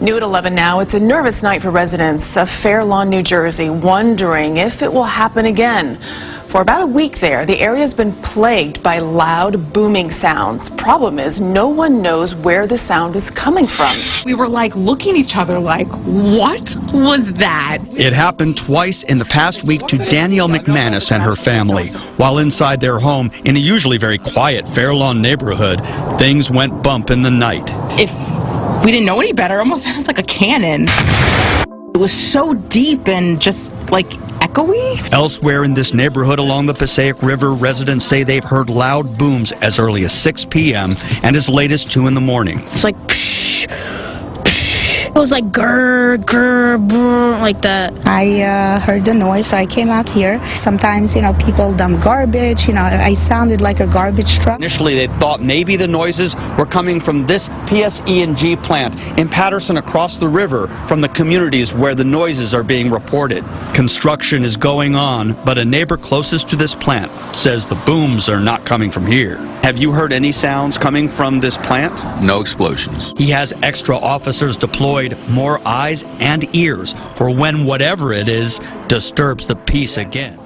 New at 11 now, it's a nervous night for residents of Fair Lawn, New Jersey, wondering if it will happen again. For about a week there, the area's been plagued by loud, booming sounds. Problem is, no one knows where the sound is coming from. We were like looking at each other like, what was that? It happened twice in the past week to Danielle McManus and her family. While inside their home, in a usually very quiet Fair Lawn neighborhood, things went bump in the night. If we didn't know any better, it almost sounded like a cannon. It was so deep and just like echoey. Elsewhere in this neighborhood along the Passaic River, residents say they've heard loud booms as early as 6 p.m. and as late as 2 in the morning. It's like psh, psh. It was like grr, grr, brr, like that. I heard the noise, so I came out here. Sometimes, people dump garbage. I sounded like a garbage truck. Initially, they thought maybe the noises were coming from this PSE&G plant in Patterson across the river from the communities where the noises are being reported. Construction is going on, but a neighbor closest to this plant says the booms are not coming from here. Have you heard any sounds coming from this plant? No explosions. He has extra officers deployed, more eyes and ears for when whatever it is disturbs the peace again.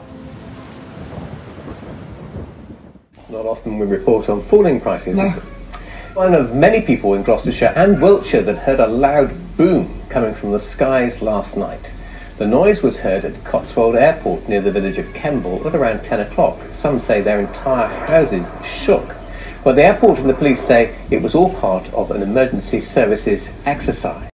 Not often we report on falling prices. No. One of many people in Gloucestershire and Wiltshire that heard a loud boom coming from the skies last night. The noise was heard at Cotswold Airport near the village of Kemble at around 10 o'clock. Some say their entire houses shook. But the airport and the police say it was all part of an emergency services exercise.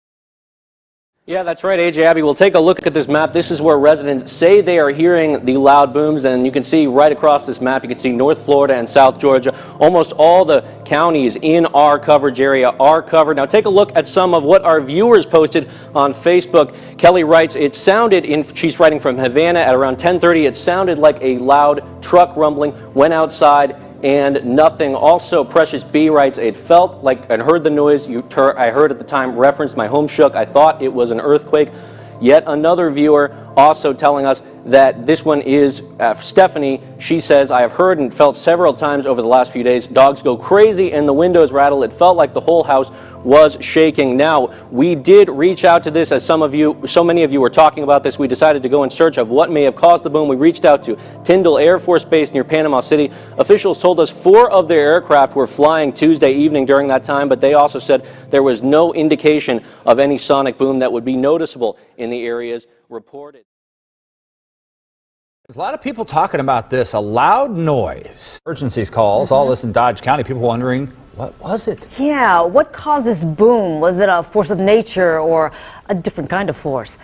Yeah, that's right, AJ Abby. We'll take a look at this map. This is where residents say they are hearing the loud booms, and you can see right across this map, you can see North Florida and South Georgia. Almost all the counties in our coverage area are covered. Now take a look at some of what our viewers posted on Facebook. Kelly writes, she's writing from Havana at around 10:30. It sounded like a loud truck rumbling. Went outside and nothing. Also, Precious B writes, it felt like I heard the noise I heard at the time referenced my home shook. I thought it was an earthquake. Yet another viewer also telling us that this one is Stephanie. She says, I have heard and felt several times over the last few days, dogs go crazy and the windows rattle. It felt like the whole house was shaking. Now, we did reach out to this, as so many of you were talking about this. We decided to go in search of what may have caused the boom. We reached out to Tyndall Air Force Base near Panama City. Officials told us 4 of their aircraft were flying Tuesday evening during that time, but they also said there was no indication of any sonic boom that would be noticeable in the areas reported. There's a lot of people talking about this, a loud noise. Emergencies calls, all this in Dodge County, people wondering, what was it? Yeah, what caused this boom? Was it a force of nature or a different kind of force?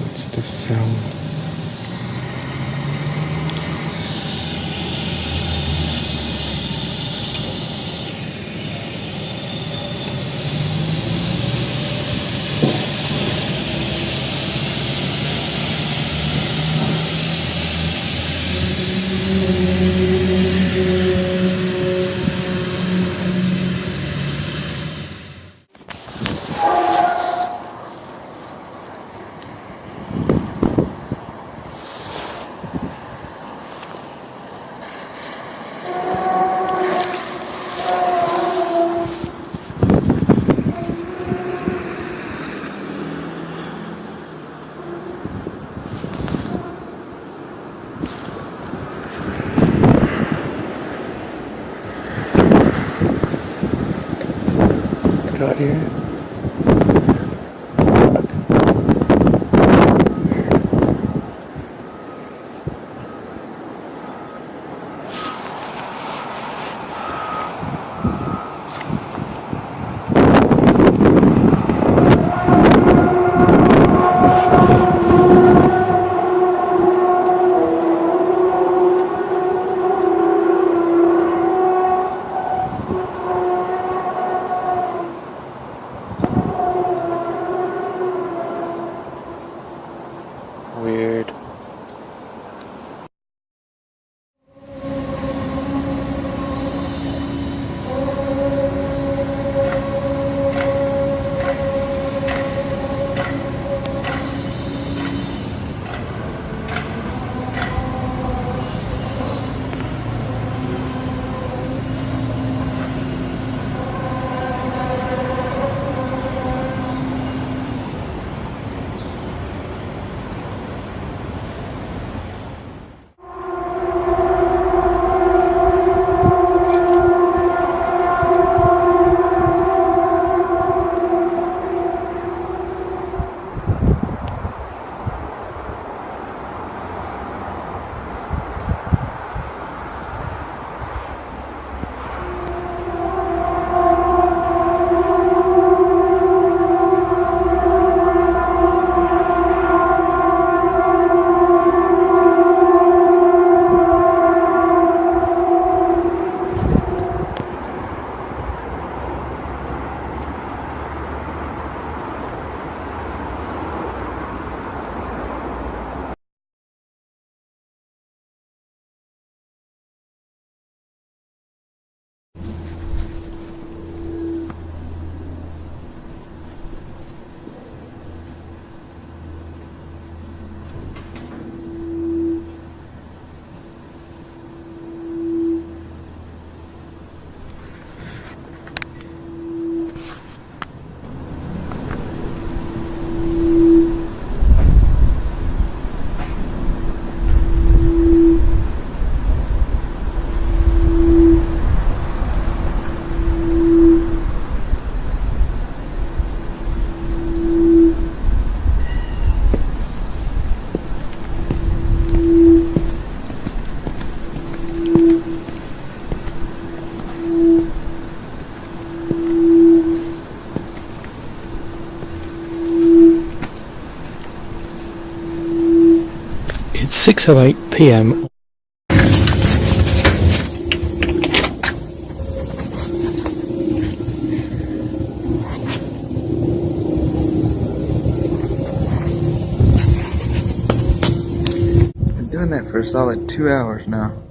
What's the sound? Got here. It's 6:08 p.m. Been doing that for a solid 2 hours now.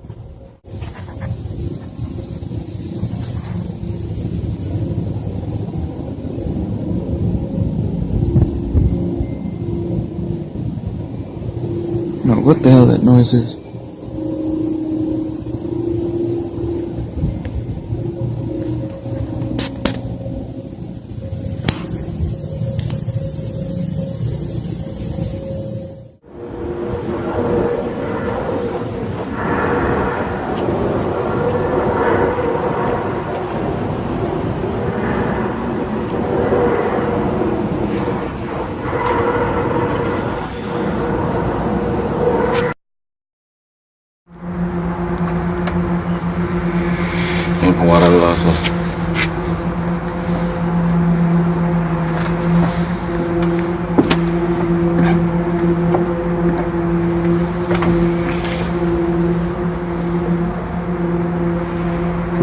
No, what the hell that noise is?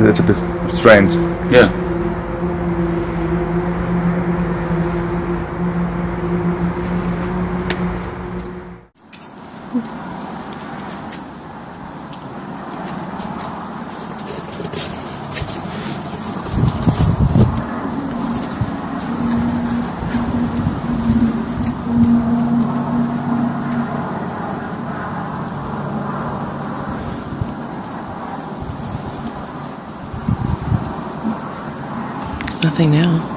It's a bit strange. Yeah. Nothing now.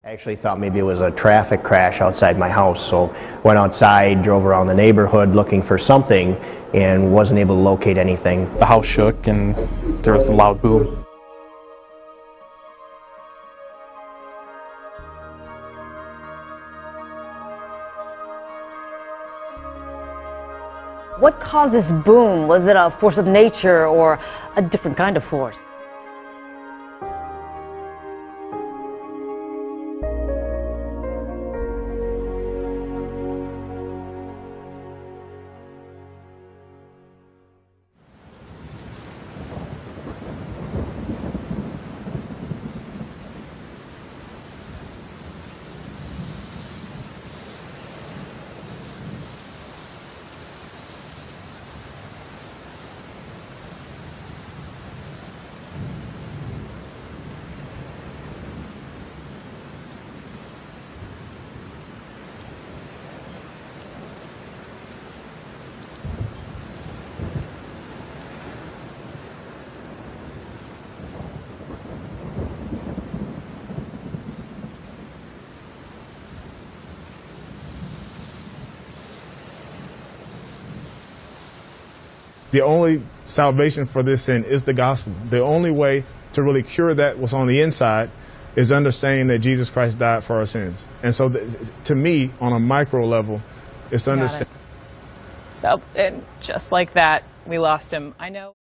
I actually thought maybe it was a traffic crash outside my house, so went outside, drove around the neighborhood looking for something, and wasn't able to locate anything. The house shook and there was a loud boom. What caused this boom? Was it a force of nature or a different kind of force? The only salvation for this sin is the gospel. The only way to really cure that what's on the inside is understanding that Jesus Christ died for our sins. And so to me, on a micro level, it's understanding. Oh, and just like that, we lost him. I know.